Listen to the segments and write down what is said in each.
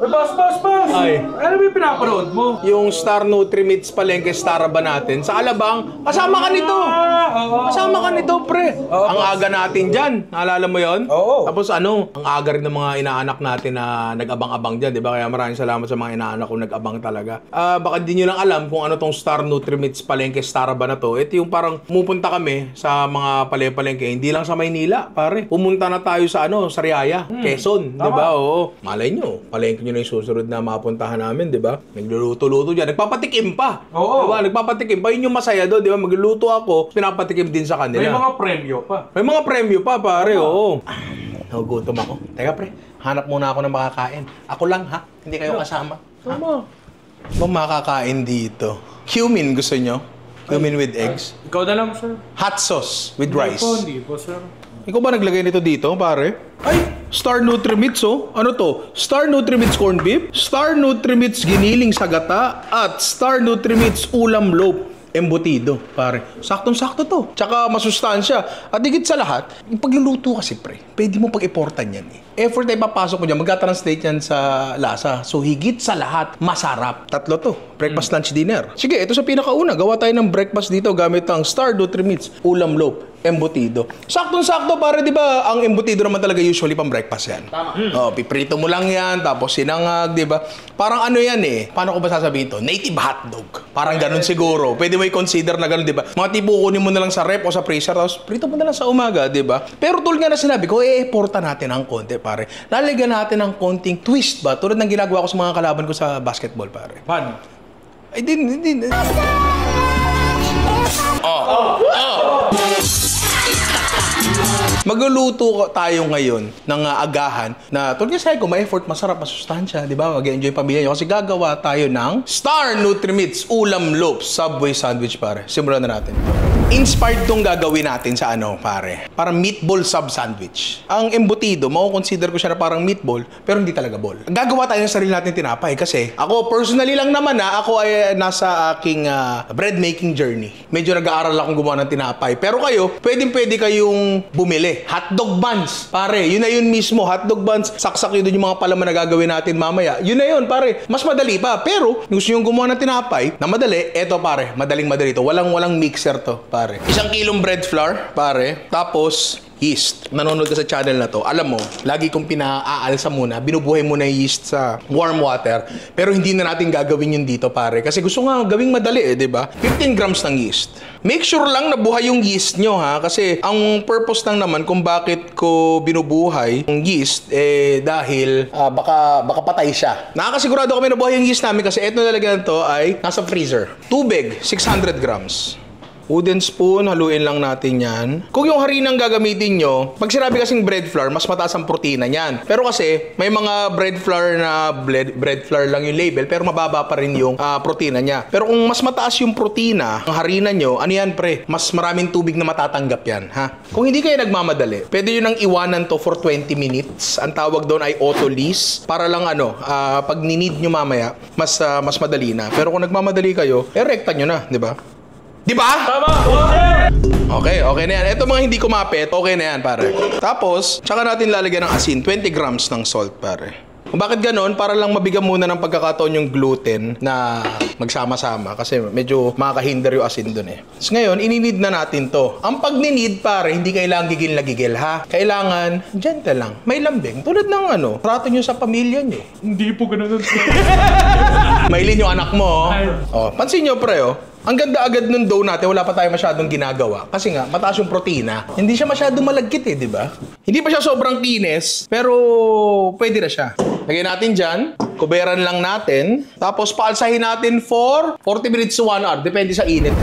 Boss! Ay. Ano ba yung pinapanood mo? Yung Star Nutrimits Palengke Staraba natin sa Alabang, kasama ka nito. Kasama ka nito, pre. Ang aga natin dyan. Naalala mo yon? Oo. Tapos ano, ang aga rin ng mga inaanak natin na nag-abang-abang dyan, di ba? Kaya maraming salamat sa mga inaanak ko nag-abang talaga. Baka di nyo lang alam kung ano tong Star Nutrimits Palengke Staraba na to. Ito yung parang pumupunta kami sa mga palengke, hindi lang sa Maynila, pare. Pumunta na tayo sa ano, Sariaya, Quezon, di ba? Oo. Malay nyo, palengke nyo na yung susunod na mapuntahan namin, di ba? Nagluluto-luto dyan. Nagpapatikim pa. Oo. Diba? Nagpapatikim pa. Yun yung masaya doon, di ba? Magluluto ako, pinapatikim din sa kanila. May mga premyo pa. May mga premyo pa, pare, oo. Nagugutom ako. Teka, pre. Hanap muna ako ng makakain. Ako lang, ha? Hindi kayo kasama. Tama. Ba makakain dito? Cumin, gusto nyo? Cumin with eggs? Ikaw na lang, sir. Hot sauce with rice. Hindi po, sir. Ikaw ba naglagay nito dito, pare? Ay! Star Nutrimits, oh. Ano to? Star Nutrimits corned beef, Star Nutrimits giniling sa gata, at Star Nutrimits ulam loaf embutido, pare. Saktong-sakto to. Tsaka masustansya. At higit sa lahat, yung pagluluto kasi, pre, pwede mo pag-importan yan eh. Effort na ipapasok mo dyan, magka-translate yan sa lasa. So, higit sa lahat, masarap. Tatlo to. Breakfast, lunch, dinner. Sige, ito sa pinakauna. Gawa tayo ng breakfast dito gamit ang Star Nutrimits ulam loaf embutido. Saktong-sakto, pare, di ba? Ang embutido naman talaga usually pang breakfast yan. Tama. Oh, piprito mo lang yan, tapos sinangag, di ba? Parang ano yan eh. Paano ko ba sasabihin to? Native hotdog. Parang ganun siguro. Pwede mo i-consider na ganun, di ba? Mga tipo kunin mo na lang sa rep o sa freezer, tapos prito mo na lang sa umaga, di ba? Pero tulad nga na sinabi ko, i-importa natin ang konti, pare. Lalagyan natin ng konting twist ba? Tulad ng ginagawa ko sa mga kalaban ko sa basketball, pare. Paano? Ay, din. Magluluto tayo ngayon ng agahan na tulad nga sa'yo ko, may effort, masarap, masustansya, di ba? Mag-enjoy yung pamilya nyo kasi gagawa tayo ng Star Nutrimits Ulam Loaf Subway Sandwich, pare. Simulan na natin. Inspired tong gagawin natin sa ano, pare? Parang meatball sub sandwich. Ang embutido, mako-consider ko siya na parang meatball, pero hindi talaga ball. Gagawa tayo ng sarili natin tinapay kasi ako, personally lang naman ako ay nasa aking bread making journey. Medyo nag-aaral akong gumawa ng tinapay. Pero kayo, pwede kayong bumili. Hotdog buns, pare. Yun na yun mismo, hotdog buns. Saksak yun yung mga palaman na gagawin natin mamaya. Yun na yun, pare. Mas madali pa. Pero, gusto nyo gumawa ng tinapay na madali, eto, pare. Madaling-madali to. Walang mixer to, pare. 1 kilong bread flour, pare. Tapos, yeast. Nanonood ka sa channel na to, alam mo, lagi kong pinaalsa muna, binubuhay muna yung yeast sa warm water. Pero hindi na natin gagawin yun dito, pare. Kasi gusto nga gawing madali di ba? 15 grams ng yeast. Make sure lang na buhay yung yeast nyo, ha? Kasi ang purpose lang naman kung bakit ko binubuhay yung yeast, dahil baka patay siya. Nakakasigurado kami na buhay yung yeast namin kasi ito nalagyan to ay nasa freezer. Tubig, 600 grams. Wooden spoon, haluin lang natin yan. Kung yung harinang gagamitin nyo, pag sinabi kasing bread flour, mas mataas ang protina niyan. Pero kasi, may mga bread flour na bread flour lang yung label, pero mababa pa rin yung protina niya. Pero kung mas mataas yung protina, ang harina nyo, ano yan, pre? Mas maraming tubig na matatanggap yan, ha? Kung hindi kayo nagmamadali, pwede yun ang iwanan to for 20 minutes. Ang tawag doon ay auto-lease. Para lang pag ninid nyo mamaya, mas madali na. Pero kung nagmamadali kayo, rekta nyo na, di ba? Di ba? Tama! Okay na yan. Ito mga hindi kumapit, okay na yan, pare. Tapos, tsaka natin lalagyan ng asin, 20 grams ng salt, pare. Bakit ganon? Para lang mabigyan muna ng pagkakataon yung gluten na magsama-sama kasi medyo makakahinder yung asin dun eh. So ngayon, ininid na natin to. Ang pag-ninid, pare, hindi kailangan gigil na gigil, ha? Kailangan, gentle lang. May lambing. Tulad ng trato nyo sa pamilya nyo. Hindi po ganun. Mailin yung anak mo, Ay. Pansin nyo, pre, ang ganda agad nung dough natin, wala pa tayo masyadong ginagawa. Kasi nga, mataas yung protina. Hindi siya masyadong malagkit di ba? Hindi pa siya sobrang kinis, pero pwede na siya. Lagyan natin dyan, kuberan lang natin, tapos paalsahin natin for 40 minutes to 1 hour, depende sa init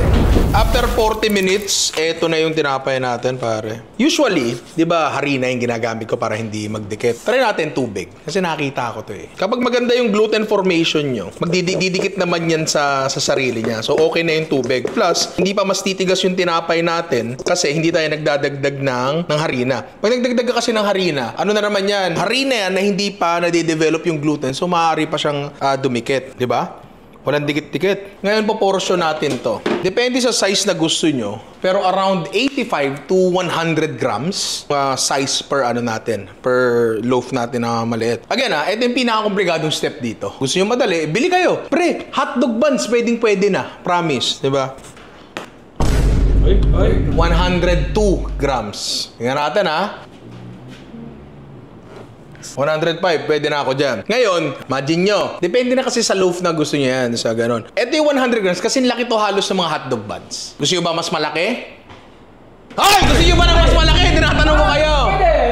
After 40 minutes, eto na yung tinapay natin, pare. Usually, di ba, harina yung ginagamit ko para hindi magdikit. Try natin tubig, kasi nakita ko to Kapag maganda yung gluten formation nyo, magdidikit naman yan sa sarili niya. So, okay na yung tubig. Plus, hindi pa mas titigas yung tinapay natin kasi hindi tayo nagdadagdag ng harina. Pag nagdagdag ka kasi ng harina, ano na naman yan? Harina yan na hindi pa nade-develop yung gluten, so maaari pa siyang dumikit, di ba? Walang dikit-dikit. Ngayon, poportion natin to. Depende sa size na gusto nyo. Pero around 85 to 100 grams size per ano natin. Per loaf natin na maliit. Again ito yung pinaka-komplikadong step dito. Gusto nyo madali, bili kayo. Pre, hotdog buns, pwede na. Promise, di ba? 102 grams. Tingnan natin 105, pwede na ako dyan. Ngayon, imagine nyo, depende na kasi sa loaf na gusto nyo yan, sa ganon. Ito yung 100 grams, kasi laki to halos sa mga hotdog buns. Gusto nyo ba mas malaki? Hoy! Gusto nyo ba na mas malaki? Tinatanong ko kayo.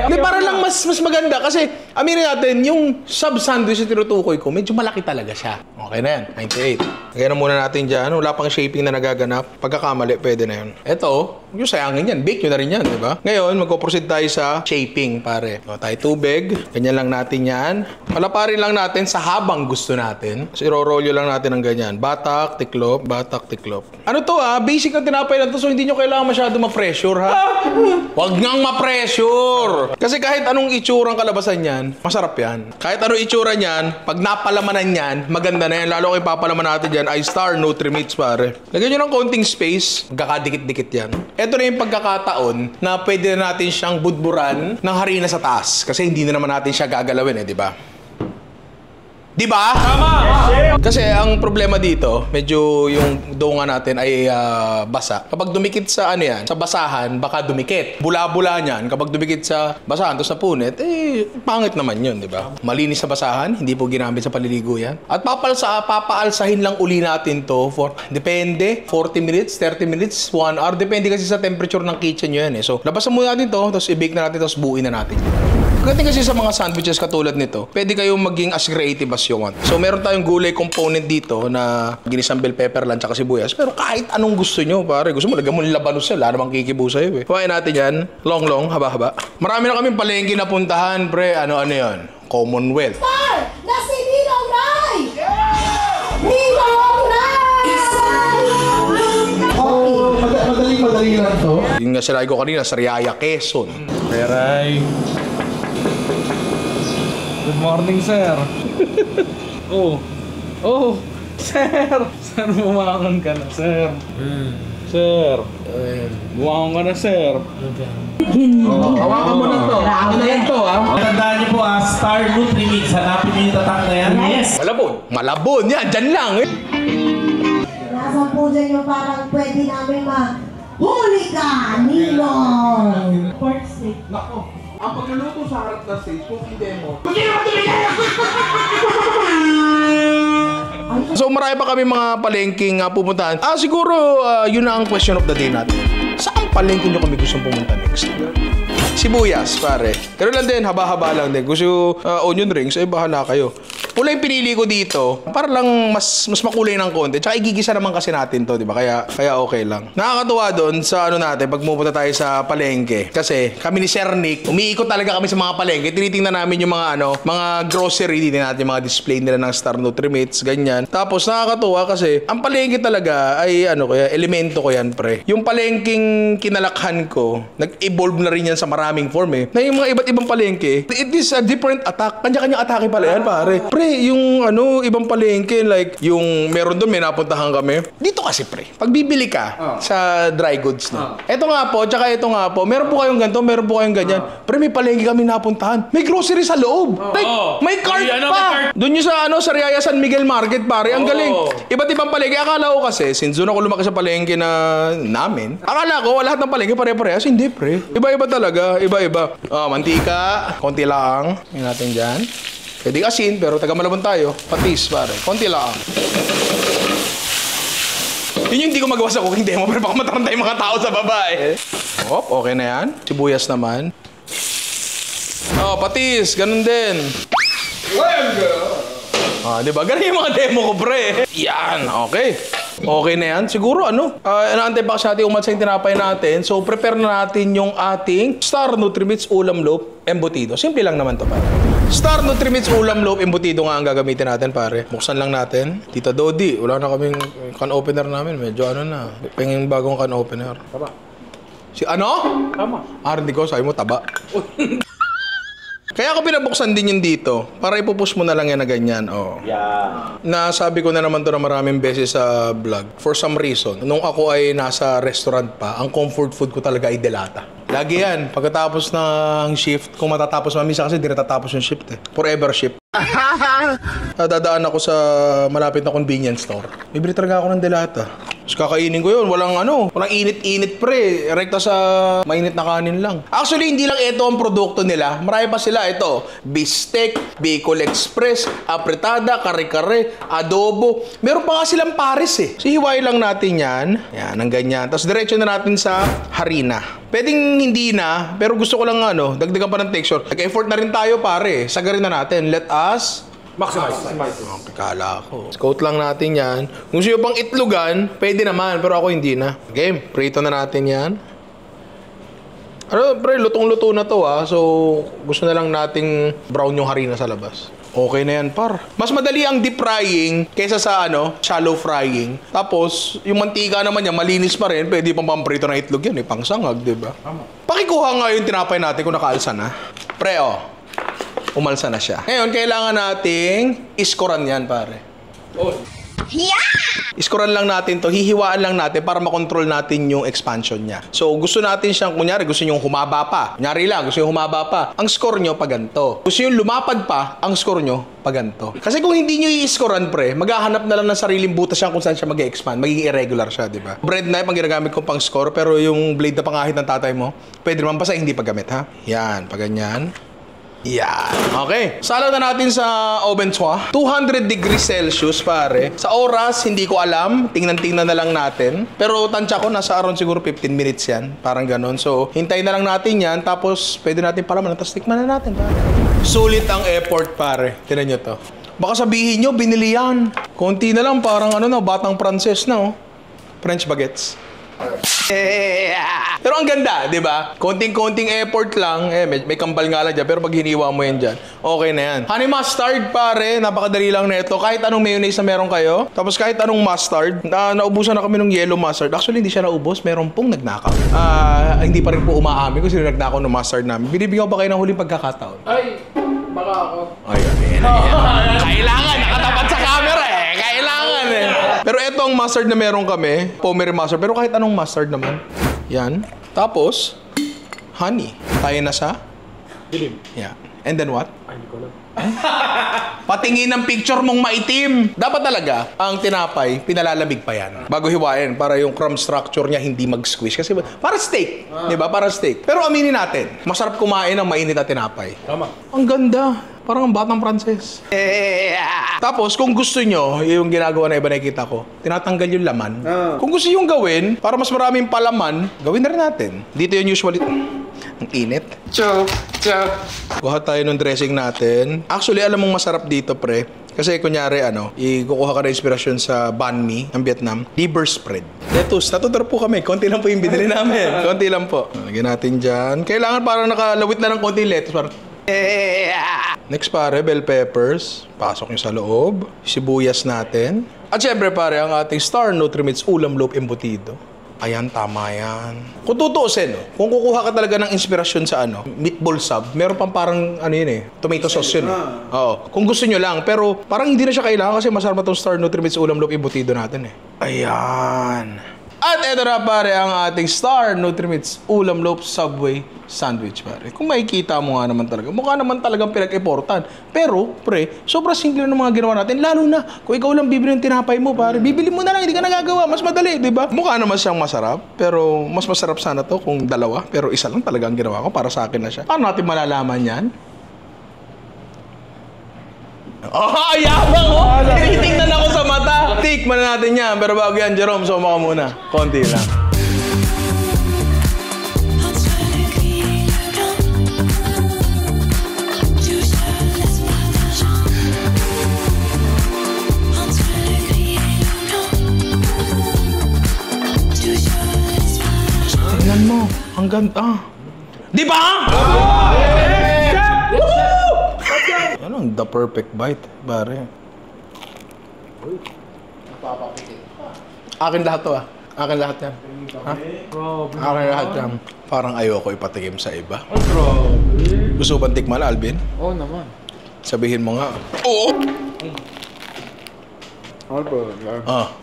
Hindi, para lang mas maganda. Kasi, aminin natin, yung sub sandwich na tinutukoy ko, medyo malaki talaga siya. Okay na yan, 98. Lagyan na muna natin dyan. Wala pang shaping na nagaganap. Pagkakamali, pwede na yun. Ito, yung sayangin yan. Bake nyo na rin yan, di ba? Ngayon, magpo-proceed tayo sa shaping, pare. O, tayo tubig. Ganyan lang natin yan. Palaparin lang natin sa habang gusto natin. So, iro-roll lang natin ng ganyan. Batak, tiklop, batak, tiklop. Ano to basic na tinapay lang to, so hindi nyo kailangan masyado ma-pressure, ha? Huwag ngang ma-pressure! Kasi kahit anong itsurang kalabasan yan, masarap yan. Kahit anong itsura niyan, pag napalamanan yan, maganda na yan. Lalo kung ipapalaman natin dyan ay Star Nutri-Meats, pare. Lagyan nyo ng konting space, magkakadikit-dikit yan. Ito na yung pagkakataon na pwede na natin siyang budburan ng harina sa taas. Kasi hindi na naman natin siya gagalawin, di ba? Di ba? Tama! Kasi ang problema dito, medyo yung dough nga natin ay basa. Kapag dumikit sa ano yan, sa basahan, baka dumikit. Bula-bula niyan, kapag dumikit sa basahan, tapos napunit, pangit naman yun, di ba? Malinis sa basahan, hindi po ginamit sa paliligo yan. At papaalsahin lang uli natin to for, depende, 40 minutes, 30 minutes, 1 hour, depende kasi sa temperature ng kitchen nyo yan So, labasan muna natin to, tapos i-bake na natin, tapos buuin na natin. Pagdating kasi sa mga sandwiches katulad nito, pwede kayong maging as creative as you want. So, meron tayong gulay component dito na ginisang bell pepper lang tsaka sibuyas. Pero kahit anong gusto nyo, pare. Gusto mo, lagyan mo ng labanos yan. Wala namang kikibo sa'yo, Kuhain natin yan. Long, haba-haba. Marami na kaming palengke na puntahan, pre. Ano yun? Commonwealth. Star! Nasi Ninong Rai! Ninong Rai! Madali lang to. Yung nga sinabi ko kanina, Sariaya, Quezon. Peray. Good morning, sir. Sir. Sir, bumangon ka na, sir. Sir. Bumangon ka na, sir. Hawakan mo na to. Ano na yan to, Tandaan niyo po, Star Nutri-Mix. Hanapin niyo yung tatak na yan. Yes. Malabon. Yan, dyan lang. Nasa po dyan yung parang pwede namin huli ka, Ninong! Pork steak. Nako, ang pagluluto sa harap na stage, kung hindi mo. So marami pa kami mga palengking pupuntahan. Siguro yun na ang question of the day natin. Saan palengke nyo kami gustong pumunta next? Sibuyas, pare. Pero lang din, haba-haba lang din. Gusto onion rings, bahala kayo. Pula yung pinili ko dito, para lang mas makulay ng konti. Tsaka igigisa naman kasi natin to, di ba? Kaya okay lang. Nakakatuwa doon sa ano natin, pag pupunta tayo sa palengke. Kasi kami ni Sir Nick, umiikot talaga kami sa mga palengke. Tinitingnan namin yung mga grocery, titingnan natin yung mga display nila ng Star Nutri-Meats, ganyan. Tapos nakakatuwa kasi, ang palengke talaga ay elemento ko yan, pre. Yung palengking kinalakhan ko, nag-evolve na rin yan sa maraming form Na yung mga iba't ibang palengke, it is a different attack. Kanya-kanya atake pala yan, pare. Pre, yung ibang palengke, like, yung meron doon, may napuntahan kami. Dito kasi, pre, pag bibili ka sa dry goods, Ito nga po, tsaka ito nga po, meron po kayong ganito, meron po kayong ganyan. Pre, may palengke kami napuntahan. May grocery sa loob. Like, may cart pa. Doon yung sa Sariaya San Miguel Market, pare. Ang galing. Iba't ibang palengke. Akala ko kasi, since doon ako lumaki sa palengke namin, akala ko, lahat ng palengke pare-parehas. Hindi, pre. Iba-iba talaga. Iba-iba. Mantika. Konti lang. Yan natin dyan. Pwede asin, pero taga Malabon tayo. Patis, pare. Konti lang. Yun yung hindi ko magawa sa cooking demo, pero baka matarantay mga tao sa baba okay na yan. Sibuyas naman. Patis. Ganun din. Diba? Ganun yung mga demo ko, pre. Yan. Okay. Okay na yan. Siguro naantay pa kasi natin umat sa yung tinapay natin. So, prepare na natin yung ating Star Nutri-Meats ulam loaf embutido. Simple lang naman to, pare. Star Nutri-Meats ulam loaf embutido nga ang gagamitin natin, pare. Buksan lang natin. Tita Dodi, wala na kaming can opener namin. Medyo na. Penging bagong can opener. Taba. Tama. Tama. Hindi ko. Sabi mo, taba. Kaya ako pinabuksan din yun dito. Para ipupush mo na lang yan na ganyan. Oh. Yeah. Nasabi ko na naman to na maraming beses sa vlog. For some reason, nung ako ay nasa restaurant pa, ang comfort food ko talaga ay delata. Lagi yan. Pagkatapos ng shift, kung matatapos, mamisa kasi di natatapos yung shift eh. Forever shift. Dadaan ako sa malapit na convenience store. Bibili talaga ako ng delata. Tapos kakainin ko yun. Walang init-init pre. Rekta sa mainit na kanin lang. Actually, hindi lang ito ang produkto nila. Marami pa sila. Ito, Bistek, Bicol Express, Apretada, Kare-Kare, Adobo. Meron pa nga silang pares eh. So, hiwain lang natin yan. Yan, ang ganyan. Tapos diretso na natin sa harina. Pwedeng hindi na, pero gusto ko lang dagdagan pa ng texture. Nag-effort na rin tayo pare. Sagarin na natin. Let us Maximize. okay, kala ko. Coat lang natin yan. Kung gusto nyo pang itlogan, pwede naman. Pero ako hindi na. Okay, prito na natin yan. Pre, lutong-luto na to So, gusto na lang nating brown yung harina sa labas. Okay na yan, par. Mas madali ang deep frying kaysa sa shallow frying. Tapos, yung mantika naman niya, malinis pa rin. Pwede pang pamprito ng itlog yan, pangsangag, diba? Pakikuha nga yung tinapay natin kung nakaalsa na. Pre, umalsa na siya. Ngayon, kailangan nating iskoran yan, pare. Iskoran lang natin to, hihiwaan lang natin para makontrol natin yung expansion niya. So, gusto natin siyang, kunyari, gusto nyo humaba pa. Kunyari lang, gusto nyo humaba pa. Ang score nyo, pa ganito. Gusto nyo lumapad pa, ang score nyo, pa ganito. Kasi kung hindi nyo i-scorean, pre, maghahanap na lang ng sariling butas siya kung saan siya mag-expand. Magiging irregular siya, di ba? Bread knife ang ginagamit ko pang score, pero yung blade na pangahit ng tatay mo, pwede naman pa sa hindi paggamit, ha? Yan, pa ganyan. Yan. Okay. Salang na natin sa oven twa. 200 degrees Celsius, pare. Sa oras, hindi ko alam. Tingnan-tingnan na lang natin. Pero tansya ko, nasa around siguro 15 minutes yan. Parang ganon. So, hintayin na lang natin yan. Tapos, pwede natin palaman. Tapos, tikman na natin, pare. Sulit ang effort, pare. Tinan nyo to. Baka sabihin nyo, binili yan. Konti na lang, parang batang Pranses na, French baguettes. Pero ang ganda, di ba? Konting-konting effort lang. May kambal nga lang dyan. Pero pag hiniwa mo yan dyan, okay na yan. Honey mustard, pare. Napakadali lang na ito. Kahit anong mayonnaise na meron kayo. Tapos kahit anong mustard. Naubusan na kami ng yellow mustard. Actually, hindi siya naubos. Meron pong nagnakaw. Hindi pa rin po umaamin kung sino nagnakaw ng mustard namin. Binibigyan ko pa kayo ng huling pagkakataon. Ay, baka ako. Ay, kailangan. Nakatapat sa camera Kailangan Pero eto ang mustard na meron kami. Pomeri mustard. Pero kahit anong mustard naman. Yan. Tapos, honey. Tayo na sa? Dilim. Yeah. And then what? Ay, hindi ko alam. Patingin ng picture mong maitim. Dapat talaga, ang tinapay, pinalalamig pa yan. Bago hiwain, para yung crumb structure niya hindi mag-squish. Kasi para steak. Di ba? Para steak. Pero aminin natin, masarap kumain ng mainit na tinapay. Tama. Ang ganda. Parang ang batang Pranses. Tapos, kung gusto nyo, yung ginagawa na iba nakikita ko, tinatanggal yung laman. Kung gusto yung gawin, para mas maraming palaman, gawin na rin natin. Dito yun usually. Ang init. Chop. Kuha tayo ng dressing natin. Actually, alam mong masarap dito, pre. Kasi kunyari, ikukuha ka na inspirasyon sa banh mi ng Vietnam. Liver spread. Lettuce, natuturo po kami. Konti lang po yung binili namin. Konti lang po. Lagyan natin dyan. Kailangan parang nakalawit lang ng konti lettuce. Parang... Next, pare, bell peppers. Pasok nyo sa loob. Sibuyas natin. At syempre, pare, ang ating Star Nutrimits ulam loaf embutido. Ayan, tama yan. Kung tutuusin, kung kukuha ka talaga ng inspirasyon sa meatball sub, meron pang parang tomato sauce yun. Oo. Kung gusto nyo lang, pero parang hindi na siya kailangan kasi masarap na itong Star Nutrimits ulam loaf embutido natin Ayan. At eto na, pare, ang ating Star Nutrimits ulam loaf Subway sandwich, pare. Kung makikita mo nga naman talaga, mukha naman talagang pinag-importan. Pero, pre, sobrang simple ng mga ginawa natin. Lalo na, kung ikaw lang bibili ng tinapay mo, pare, bibili mo na lang, hindi ka nagagawa. Mas madali, di ba? Mukha naman siyang masarap, pero mas masarap sana to kung dalawa. Pero isa lang talaga ang ginawa ko, para sa akin na siya. Paano natin malalaman yan? Yabang Tinitingnan ako sa mata. Tikman na natin yan. Pero bago yan, Jerome, suma ka muna. Konti lang. Tingnan mo. Ang ganda. Di ba? Anong the perfect bite, pare? Akin lahat to Akin lahat yan. Ha? Akin lahat yan. Parang ayoko ipatikim sa iba. Ay, grabe. Gusto bang tikman, Alvin? Oo naman. Sabihin mo nga. Oo!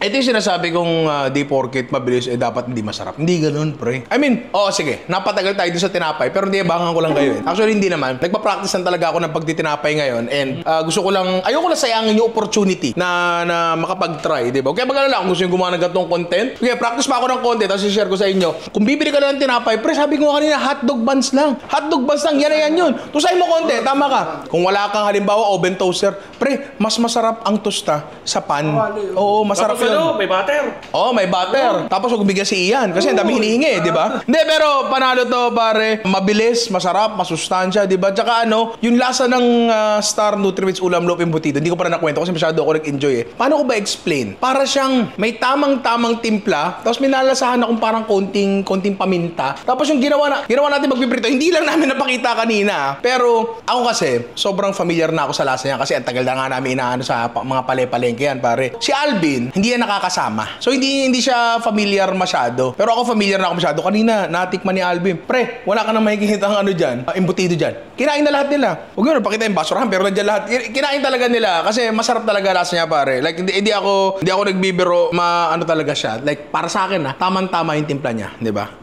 Ito yung sinasabi kong di porket mabilis dapat hindi masarap. Hindi ganun, pre. I mean, sige, napatagal tayo dun sa tinapay pero hindi abangan ko lang kayo eh. Actually, hindi naman. Nagpa-practice lang talaga ako ng pagtitinapay ngayon and gusto ko lang, ayoko na sayangin yung opportunity na makapag-try, di ba? Kaya mag-alala kung gusto yung gumawa ng ganitong content. Okay, practice pa ako ng content tapos i-share ko sa inyo. Kung bibili ka lang ng tinapay, pre, sabi ko kanina, hotdog buns lang. Hotdog buns lang, yan na yan yun. Tusay mo content, tama ka. Kung wala kang halimbawa oven toaster, pre, mas masarap ang tosta sa pan. Oo, masarap Tapos yun. may butter. May butter. Tapos huwag bigas si Ian kasi ang dami hinihingi, di ba? Hindi, pero panalo to, pare. Mabilis, masarap, masustansya, di ba? Tsaka yung lasa ng Star Nutrimits Ulam Loaf Embutido, hindi ko pa na nakwento kasi masyado ako nag-enjoy eh. Paano ko ba explain? Para siyang may tamang-tamang timpla, tapos may nalasahan akong parang konting paminta. Tapos yung ginawa natin magpiprito, hindi lang namin napakita kanina. Pero ako kasi, sobrang familiar na ako sa lasa niya kasi ang tagal na nga namin inaano sa mga pale-palengke yan, pare. Si Alvin, hindi yan nakakasama. So, hindi siya familiar masyado. Pero ako familiar na ako masyado. Kanina, natikman ni Alvin. Pre, wala ka na makikita ang dyan, embutido dyan. Kinain na lahat nila. Huwag yun, pakita yung basurahan, pero nandiyan lahat. Kinain talaga nila kasi masarap talaga lasa niya, pare. Like, hindi ako nagbibiro, talaga siya. Like, para sa akin, tamang-tama yung timpla niya. Di ba?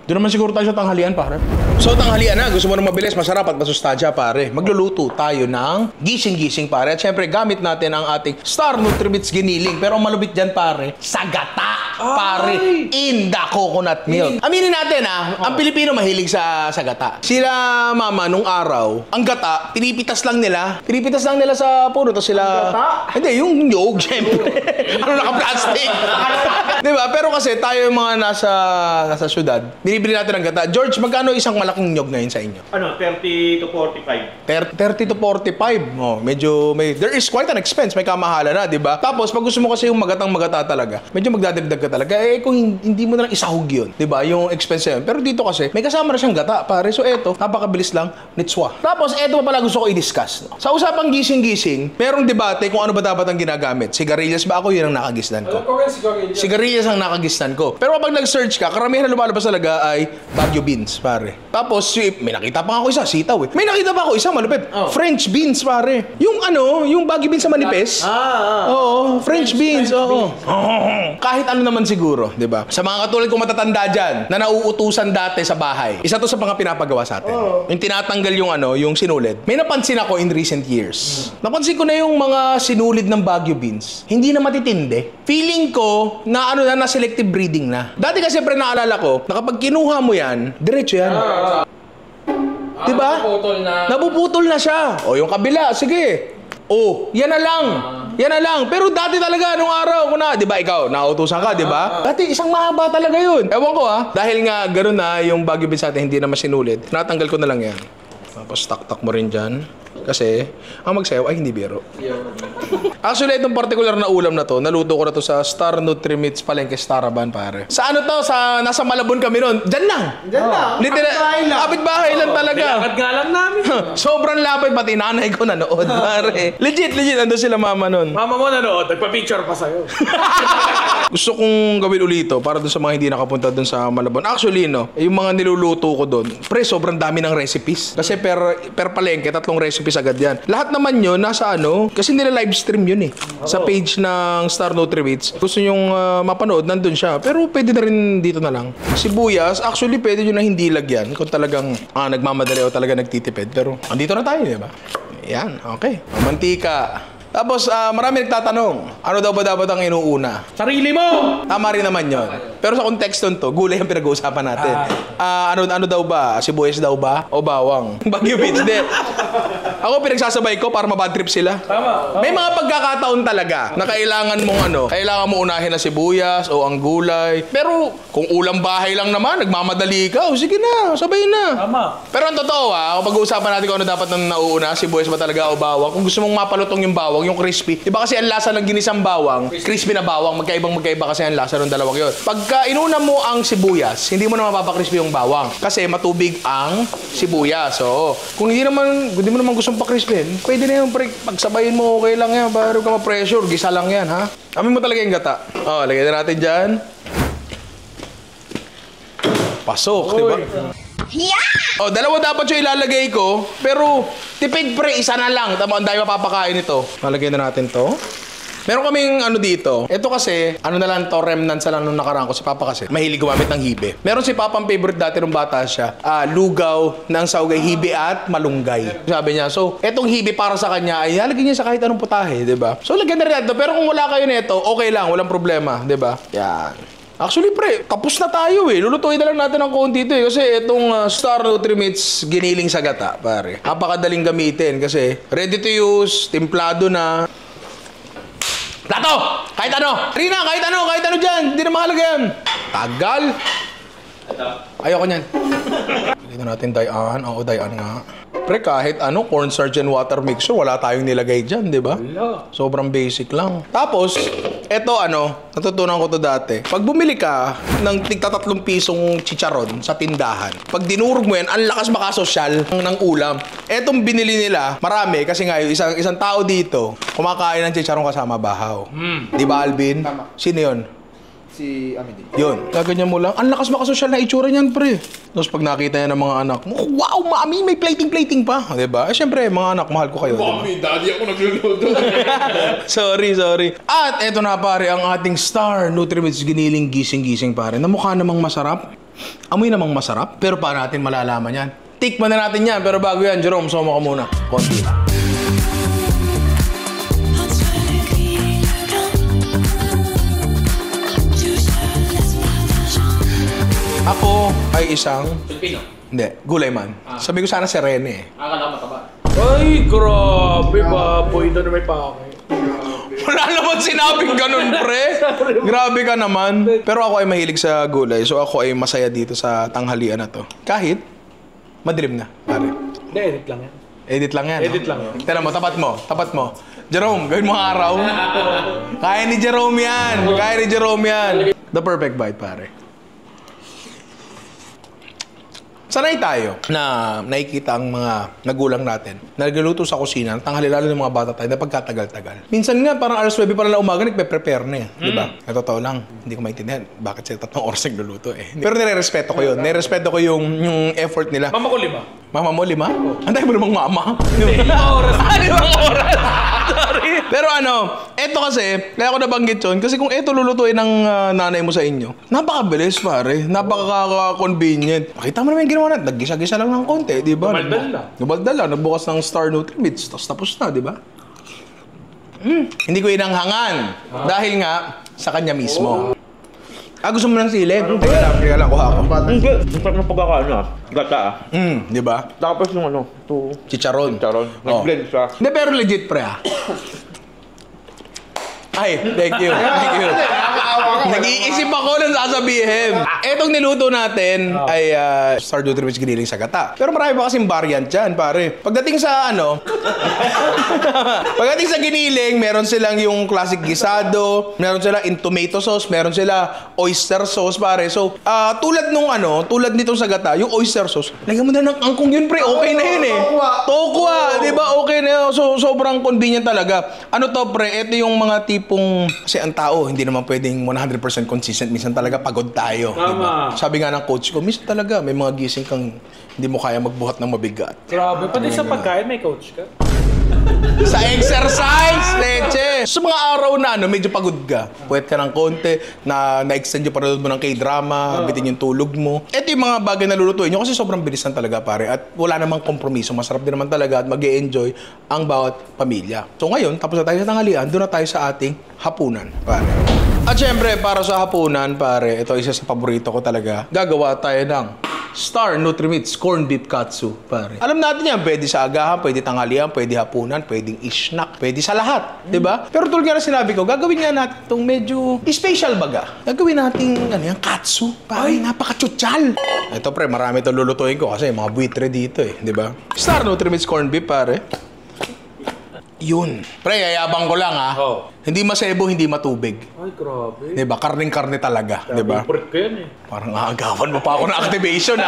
Doon naman siguro tayo sa tanghalian, pare. So, tanghalian na. Gusto mo na mabilis, masarap at masustansya, pare. Magluluto tayo ng gising-gising, pare. At syempre, gamit natin ang ating Star Nutrimits Giniling. Pero ang malupit dyan, pare, sagata, pare. In the coconut milk. Aminin natin, ang Pilipino mahilig sa gata. Sila, mama, nung araw, ang gata, pinipitas lang nila. Pinipitas lang nila sa puno. Tapos sila... Hindi, yung nyog, syempre. Naka-plastic. Diba? Pero kasi tayo yung mga nasa syudad, binibili natin ng gata. George, magkano isang malaking nyog ngayon sa inyo? 30 to 45. 30 to 45. Medyo there is quite an expense. May kamahala na, di ba? Tapos, pag gusto mo kasi yung magata talaga, medyo magdadagdag ka talaga. Kung hindi mo na lang isahog yun, di ba? Yung expense yun. Pero dito kasi, may kasama na siyang gata, pare. So, eto, napakabilis lang, nitswa. Tapos, eto pa pala gusto ko i-discuss. No? Sa usapang gising-gising, merong debate kung ano ba dapat ang ginagamit. Sigarilyas ba ako? Yun ang nakagisnan ko. Sigarilyas ang nakagisnan ko. Pero kapag nag-search ka, karamihan na lumalabas talaga ay Baguio beans, pare. Tapos, may nakita pa ako isa, sitaw eh. May nakita pa ako isa, malupit. French beans, pare. Yung Baguio beans sa manipes. Oo, French beans, oo. Kahit ano naman siguro, di ba? Sa mga katulad kong matatanda dyan, na nauutusan dati sa bahay, isa to sa mga pinapagawa sa atin. Yung tinatanggal yung sinulid. May napansin ako in recent years. Napansin ko na yung mga sinulid ng Baguio beans, hindi na matitindi. Feeling ko na na selective breeding na. Dati kasi pre naalala ko, na kapag kinuha mo yan, diretso yan. Diba? Nabuputol na siya. O yung kabila, sige. Yan na lang. Yan na lang. Pero dati talaga, nung araw ko na, di ba ikaw, nautusan ka, di ba? Dati isang mahaba talaga yun. Ewan ko dahil nga gano'n na yung Baguio beans natin hindi na masinulid, natanggal ko na lang yan. Tapos tak-tak mo rin dyan. Kasi, ang magsayaw ay hindi biro. Actually, itong particular na ulam na to, naluto ko na to sa Star Nutrimits Palengke Staraban, pare. Sa nasa Malabon kami noon. Diyan lang. Literal, kapitbahay lang talaga. Bilakad nga lang namin. Sobrang lapit, pati nanay ko nanood, pare. Legit, ando sila mama noon. Mama mo nanood, nagpa-picture pa sa'yo. Gusto kong gawin ulito para dun sa mga hindi nakapunta dun sa Malabon. Actually, yung mga niluluto ko dun, pre, sobrang dami ng recipes. Kasi per palengke, 3 recipes agad yan. Lahat naman yun, nasa kasi nila live stream yun eh. Sa page ng Star Nutrimits. Gusto nyong mapanood, nandun siya. Pero pwede na rin dito na lang. Sibuyas, actually pwede nyo na hindi lagyan kung talagang nagmamadali o talaga nagtitipid. Pero andito na tayo, di ba? Yan, okay. Mantika. Tapos, marami nagtatanong, ano daw ba dapat ang inuuna? Sarili mo! Tama rin naman yun. Pero sa konteksto nito, gulay ang pinag-uusapan natin. Ano daw ba? Sibuyas daw ba? O bawang? Baguio beans, di. Ako pinagsasabay ko para mabad trip sila. Tama. May mga pagkakataon talaga na kailangan mo unahin na sibuyas o ang gulay. Pero kung ulam bahay lang naman, nagmamadali ka, sige na, sabay na. Tama. Pero ang totoo kapag uusapan natin kung ano dapat nang nauuna, sibuyas ba talaga o bawang, kung gusto mong mapalutong yung bawang, yung crispy. Diba kasi ang lasa ng ginisang bawang, crispy na bawang, magkaiba kasi ang lasa ng dalawang yun. Pagka inuna mo ang sibuyas, hindi mo na mapapakrispy yung bawang kasi matubig ang sibuyas. So, kung hindi mo naman gustong pa-crispy, pwede na yung pagsabayin mo, okay lang yan. Para ka ma-pressure, gisa lang yan, ha? Amin mo talaga yung gata. Lagyan na natin dyan. Pasok, di ba? Oh, dalawa dapat yung ilalagay ko. Pero, tipid pre, isa na lang. Tama, ang dahil mapapakain ito. Lalagay na natin to. Meron kaming ano dito. Ito kasi, ano na lang to, remnants lang nung nakaraan ko. Si Papa kasi, mahilig gumamit ng hibe. Meron si Papa ang favorite dati nung bata siya. Lugaw ng saugay, hibe at malunggay. Sabi niya, so, etong hibe para sa kanya ay lalagyan niya sa kahit anong putahe, di ba? So, lagyan na rin ito. Pero kung wala kayo nito, okay lang, walang problema, di ba? Yan. Actually, pre, tapos na tayo eh. Lulutuin na lang natin ng konti ito eh. Kasi itong Star Nutrimits giniling sa gata, pare. Napakadaling gamitin kasi ready to use, timplado na. Plato! Kahit ano! Rina, kahit ano dyan! Hindi na mahalaga yan! Tagal! Ayoko niyan. Dito natin dayan. Oo, dayan nga. Pre, kahit ano, cornstarch and water mixture, wala tayong nilagay dyan, di ba? Sobrang basic lang. Tapos, eto natutunan ko to dati. Pag bumili ka ng tig-3 pisong chicharon sa tindahan, pag dinurog mo yan, ang lakas makasosyal ng ulam. Etong binili nila, marami, kasi nga isang tao dito, kumakain ng chicharon kasama bahaw. Di ba, Alvin? Tama. Sino yun? Si Amity. Yun. Gaganyan mo lang. Ang lakas makasosyal na itsura niyan, pre. Tapos pag nakita niya ng mga anak mo, wow, mami, may plating pa. Diba? Eh, syempre, mga anak, mahal ko kayo. Mami, daddy ako nagluluto. sorry. At eto na, pare, ang ating Star Nutrimits giniling gising-gising, pare. Na mukha namang masarap. Amoy namang masarap. Pero paano natin malalaman yan? Tikman na natin yan. Pero bago yan, Jerome, soma ka muna. Konti lang. Ako ay isang... Pilipino. Hindi, gulay man. Sabi ko sana si Rene eh. Akala mataba. Ay, grabe, baboy. Doon may pake. Wala naman sinabing ganun, pre. Grabe ka naman. Pero ako ay mahilig sa gulay. So ako ay masaya dito sa tanghalian na to. Kahit madilim na, pare. Hindi, edit lang yan. Edit lang yan. Edit lang yan. Tala mo, tapat mo. Jerome, gawin mo araw. Kaya ni Jerome yan. The perfect bite, pare. Sanay tayo na nakikita ang mga nagulang natin na nagluluto sa kusina, tanghali lalo ng mga bata tayo na pagkatagal-tagal. Minsan nga, parang alas 9 pa lang umaga, nagpe-prepare na eh. Diba? Totoo lang, hindi ko maintindihan bakit sila 3 oras nagluluto eh. Pero nire-respeto ko yun. Nire-respeto ko yung effort nila. Mama ko 5. Mama mo, 5? Anday mo namang mama. 5 oras. 5 oras. Sorry. Pero eto kasi, kaya ako nabanggit yun, kasi kung eto lulutuin ng nanay mo sa inyo, napakabilis pare, napaka-convenient. Makita mo naman yung ginawa natin, naggisa-gisa lang ng konti, di ba? Gumaldal lang, nagbukas ng Star Nutrimits, tapos na, di ba? Hindi ko inanghangan, dahil nga sa kanya mismo. Gusto mo ng sili? Teka lang, kuha ako. Hindi. Ang sarap na pagkakaano gata Di ba? Tapos yung Chicharon. Nag-blend siya. Hindi, pero legit pre Ay, thank you. Nag-iisip ako ng sasabihin. Etong niluto natin ay Star Nutrimits giniling sa gata. Pero marami pa kasing variant dyan, pare. Pagdating sa pagdating sa giniling, meron silang yung classic gisado, meron sila in tomato sauce, meron sila oyster sauce, pare. So, tulad nitong sa gata, yung oyster sauce, lagyan mo na ng angkong yun, pre. Okay na yun eh. Tokwa. Di ba? Okay na yun. So, sobrang convenient talaga. Pre? Ito yung mga kasi ang tao, hindi naman pwedeng 100% consistent. Minsan talaga pagod tayo. Diba? Sabi nga ng coach ko, minsan talaga may mga gising kang hindi mo kaya magbuhat ng mabigat. Grabe, pati sa pagkain may coach ka. Sa exercise, leche! Sa mga araw na medyo pagod ka, puwet ka ng konti, na-extend yung panood mo ng K-drama, bitin yung tulog mo. Ito yung mga bagay na lulutuin nyo kasi sobrang bilis lang talaga, pare. At wala namang kompromiso. Masarap din naman talaga at mag-e-enjoy ang bawat pamilya. So ngayon, tapos na tayo sa tanghalian, doon na tayo sa ating hapunan, pare. At syempre, para sa hapunan, pare, ito isa sa paborito ko talaga. Gagawa tayo ng Star Nutrimits Corn Beef Katsu, pare. Alam natin yan, pwede sa agahan, pwede tanghalian, pwede hapunan, pwedeng snack, pwede sa lahat, di ba? Pero tulad nga na sinabi ko, gagawin nga natin itong medyo special baga. Gagawin natin, yung katsu, pare, napaka-tsutsal. Ito, pre, marami itong lulutuin ko kasi mga buitre dito eh, di ba? Star Nutrimits Corn Beef, pare. Yun. Pre, yayabang ko lang Hindi masebo, hindi matubig. Ay, grabe. Diba? Karning-karne talaga. Diba? Favorite ko yan eh. Parang aagawan mo pa ako ng activation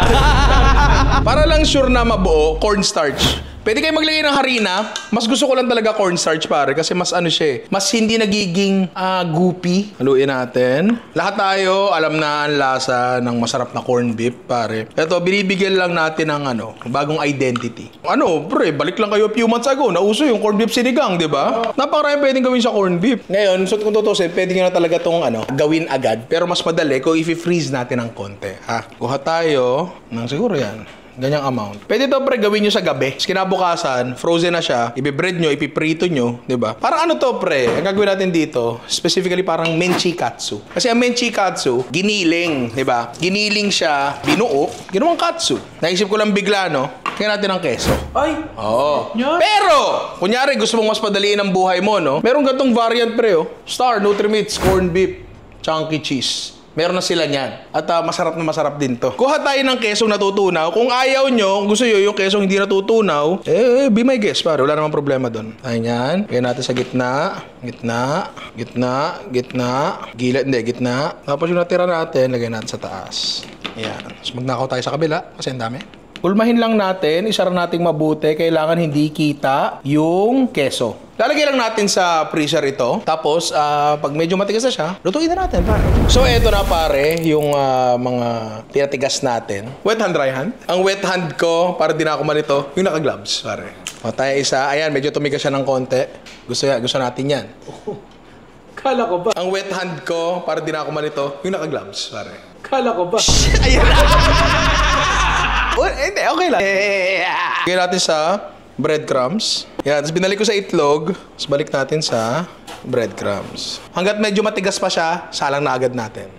Para lang sure na mabuo, cornstarch. Pwede kayo maglagay ng harina. Mas gusto ko lang talaga cornstarch, pare. Kasi mas ano siya eh. Mas hindi nagiging goopy. Haluin natin. Lahat tayo, alam na ang lasa ng masarap na corned beef, pare. Ito, binibigyan lang natin ng bagong identity. Pre, balik lang kayo a few months ago. Nauso yung corned beef sinigang, di ba? Napakarami pwedeng gawin sa corned beef. Ngayon, so kung tutusin, pwede nyo na talaga itong gawin agad. Pero mas madali kung i-freeze natin ng konti. Kuha tayo ng siguro yan. Ganyang amount. Pwede to pre, gawin nyo sa gabi. Kinabukasan, frozen na siya. Ibe-bread nyo, ipiprito nyo. Diba? Parang to pre, ang gagawin natin dito, specifically parang menchikatsu. Kasi ang menchikatsu, giniling. Diba? Giniling siya, binuo, ginawang katsu. Naisip ko lang bigla, kaya natin ng keso. Ay! Oo. Yeah. Pero, kunyari gusto mong mas padaliin ang buhay mo, Meron gatong variant pre, Star Nutri-Meats, corned beef, chunky cheese. Meron na sila niyan. At masarap na masarap din to. Kuha tayo ng kesong natutunaw. Kung ayaw nyo, gusto nyo yung kesong hindi natutunaw, be my guest, pare. Wala namang problema doon. Ayan. Kaya natin sa gitna. Gitna. Gitna. Gitna. Gilid. Hindi, gitna. Tapos yung natira natin, lagay natin sa taas. Ayan. So magnakaw tayo sa kabila kasi ang dami. Ulmahin lang natin, isara nating mabuti, kailangan hindi kita yung keso. Lalagay lang natin sa freezer ito. Tapos, pag medyo matigas na siya, lutuin na natin, pare. So, eto na, pare, yung mga tinatigas natin. Wet hand, dry hand? Ang wet hand ko, para di na ako malito, yung naka-gloves, pare. O, tayo isa. Ayan, medyo tumigas siya ng konti. Gusto natin yan. Kala ko ba? Ang wet hand ko, para di na ako malito, yung naka-gloves, pare. Kala ko ba? Ayan. Hindi, okay lang. Lagyan natin sa breadcrumbs. Yan, tapos binalik ko sa itlog. Tapos balik natin sa breadcrumbs. Hanggat medyo matigas pa siya, salang na agad natin.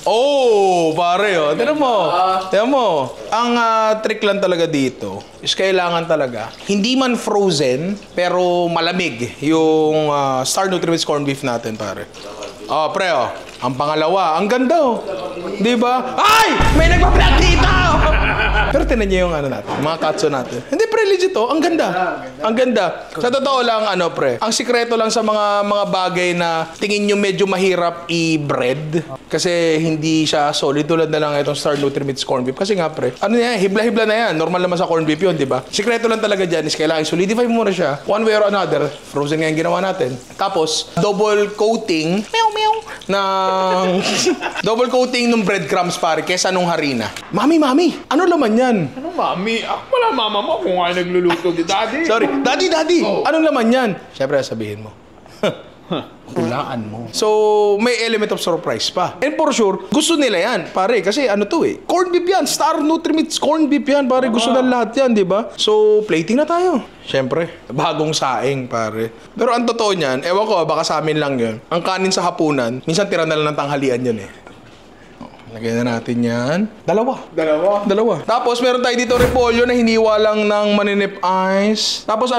Oh, pare, Tignan mo. Tignan mo. Ang trick lang talaga dito is kailangan talaga hindi man frozen, pero malamig yung Star Nutri-Meats corned beef natin, pare. Pre, ang pangalawa, ang ganda, Di ba? Ay! May nagpa-vlog dito! Pero tinan niyo yung natin, mga katsu natin. Hindi, pre, legit, ang ganda. Ang ganda. Sa totoo lang, pre, ang sikreto lang sa mga bagay na tingin nyo medyo mahirap i-bread. Kasi hindi siya solid tulad na lang itong Star Nutri-Meats corned beef. Kasi nga, pre, hibla-hibla na yan. Normal naman sa corned beef yun, di ba? Sikreto lang talaga dyan is kailangan solidify mo muna siya. One way or another, frozen nga yung ginawa natin. Tapos, double coating, double coating ng breadcrumbs, pare, kesa nung harina. Mami, ano laman yan? Ano, mami? Wala mama mo kung ay nagluluto di daddy. Sorry, daddy. Oh. Anong laman yan? Siyempre, sabihin mo. Hulaan mo. So, may element of surprise pa. And for sure, gusto nila yan, pare. Kasi corned beef yan. Star Nutri-Meats corned beef yan, pare. Gusto na lahat yan, di ba? So, plating na tayo. Siyempre, bagong saing, pare. Pero ang totoo niyan, ewan ko, baka sa amin lang yun. Ang kanin sa hapunan, minsan tira na lang ng tanghalian yun Lagyan na natin yan. Dalawa. Tapos meron tayo dito repolyo na hiniwa lang ng maninip ice. Tapos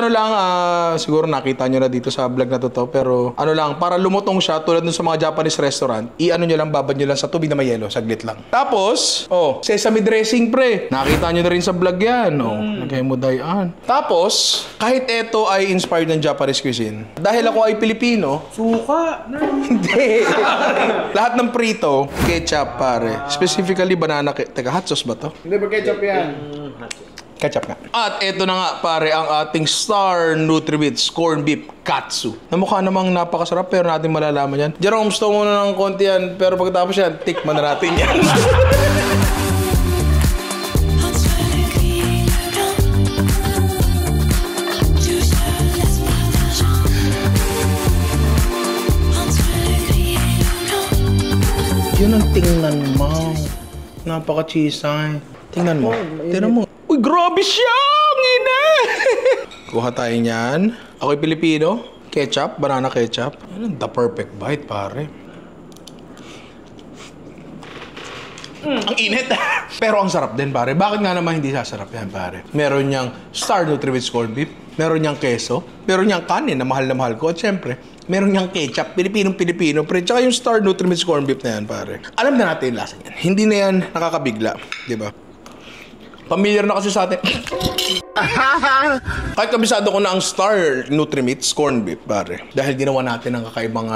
siguro nakita nyo na dito sa vlog na to. Pero para lumutong siya tulad dun sa mga Japanese restaurant, nyo lang, babad nyo lang sa tubig na may yelo, saglit lang. Tapos, sesame dressing, pre. Nakita nyo na rin sa vlog yan. Lagay mo dayan. Tapos, kahit ito ay inspired ng Japanese cuisine, dahil ako ay Pilipino, Suka! hindi. Lahat ng prito, ketchup, pare. Specifically, banana Teka, hot sauce ba to? Hindi ba ketchup yan? Ketchup nga. At eto na nga, pare, ang ating Star Nutri-Meats corned beef katsu. Na mukha namang napakasarap, pero natin malalaman yan. Jerome, gusto mo na ng konti yan, pero pagkatapos yan, tikman na natin yan. Yun ang tingnan mo. Napaka-cheesy. Tingnan mo. Tingnan mo. Uy, grabe siya! Ngina! Kuha tayo niyan. Ako'y Pilipino. Ketchup, banana ketchup. Yan, the perfect bite, pare. Ang init. Pero ang sarap din, pare. Bakit nga naman hindi sasarap yan, pare? Meron niyang Star Nutri-Meats corned beef. Meron niyang keso. Meron niyang kanin na mahal ko. At syempre, meron niyang ketchup. Pilipinong-Pilipino. Pre, tsaka yung Star Nutri-Meats corned beef na yan, pare. Alam na natin yung lasa niyan. Hindi na yan nakakabigla. Diba? Familiar na kasi sa atin. Kahit kabisado ko na ang Star Nutrimits corned beef, pare. Dahil ginawa natin ang kakaibang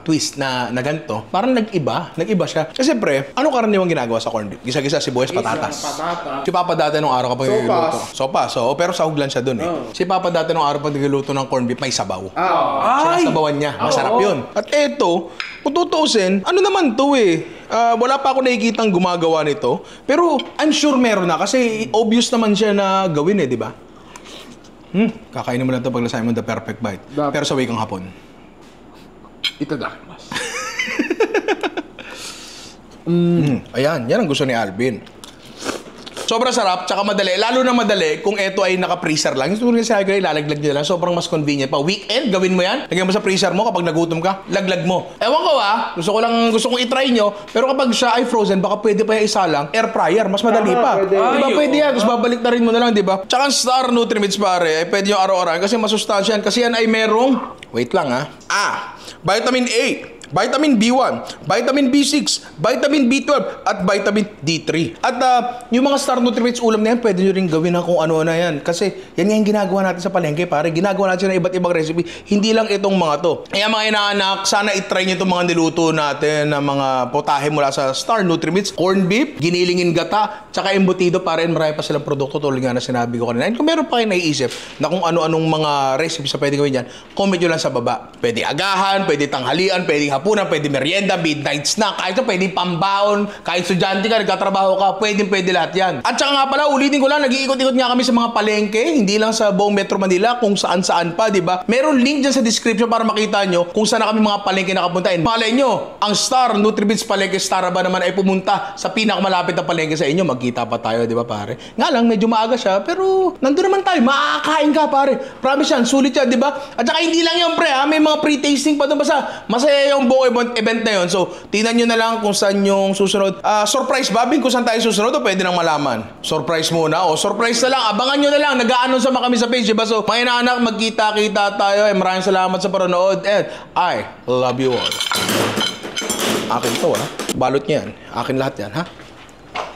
twist na ganito, parang nag-iba siya. Kasi pre, ano karaniwang ginagawa sa corned beef? Gisa-gisa, sibuyas, patatas. Si Papa dati nung araw kapag niluluto. Sopas. So, pero sahog lang siya dun eh. Si Papa dati nung araw pag niluluto ng corned beef, may sabaw. Sinasabawan niya. Masarap yun. At eto, kung tutuusin, ano naman to eh? Wala pa ako nakikitang gumagawa nito. Pero I'm sure meron na kasi obvious naman siya na gawin eh, di ba? Kakainin mo lang ito pag nasahin mo the perfect bite. Pero sa wikang hapon. Itadakimasu. Ayan, yan ang gusto ni Alvin. Sobrang sarap, tsaka madali. Lalo na madali kung ito ay naka-freezer lang. Yung kasi ilalaglag nyo lang. Sobrang mas convenient pa. Weekend, gawin mo yan. Lagyan mo sa freezer mo kapag nagutom ka. Laglag mo. Ewan ko gusto kong itry nyo. Pero kapag siya ay frozen, baka pwede pa yung isa lang. Air fryer, mas madali pa. Diba pwede yan? Tapos babalik na rin mo na lang, diba? Tsaka ang Star Nutrimits pare, pwede yung araw-araw. Kasi masustansya yan. Kasi yan ay merong... Wait lang Vitamin A. Vitamin B1, Vitamin B6, Vitamin B12, at Vitamin D3. At yung mga Star Nutrimits ulam na yan, pwede nyo rin gawin na kung ano-ano yan. Kasi yan nga yung ginagawa natin sa palengke, pare. Ginagawa natin ng iba't ibang recipe. Hindi lang itong mga to. Kaya mga inaanak, sana itry nyo itong mga niluto natin na mga potahe mula sa Star Nutrimits. Corned beef, ginilingin gata, tsaka embutido, pare. Marami pa silang produkto tulad nga na sinabi ko kanina. And kung meron pa kayo naiisip na kung ano-anong mga recipes na pwede gawin yan, comment nyo lang sa baba. Pwede agahan, pwede tanghalian, pwede hapunan, pwede merienda, midnight snack, kahit ito pwede pambaon, kahit estudyante ka, nagtatrabaho ka, pwede lahat yan. At saka nga pala, ulitin ko lang, nag-iikot-ikot nga kami sa mga palengke, hindi lang sa buong Metro Manila, kung saan-saan pa, di ba? Meron link dyan sa description para makita nyo kung saan na kami mga palengke nakapunta. Malay nyo, ang Star Nutrimits Palengke Staraba naman ay pumunta sa pinakamalapit na palengke sa inyo. Magkita pa tayo, di ba pare? Nga lang, medyo maaga siya, pero nandun naman tayo, makakain ka pare. Promise yan, sulit yan, di ba? At saka hindi lang yun pre, may mga pre-tasting pa doon. Basta masaya yung buong event na yun. So, tingnan nyo na lang kung saan yung susunod. Surprise ba? Kung saan tayo susunod o pwede nang malaman? Surprise muna. O, surprise na lang. Abangan nyo na lang. Nag-a-announce naman kami sa page, diba? So, mga inaanak, magkita-kita tayo. Maraming salamat sa panonood. And I love you all. Akin to, ha? Balot nyo yan. Akin lahat yan, ha?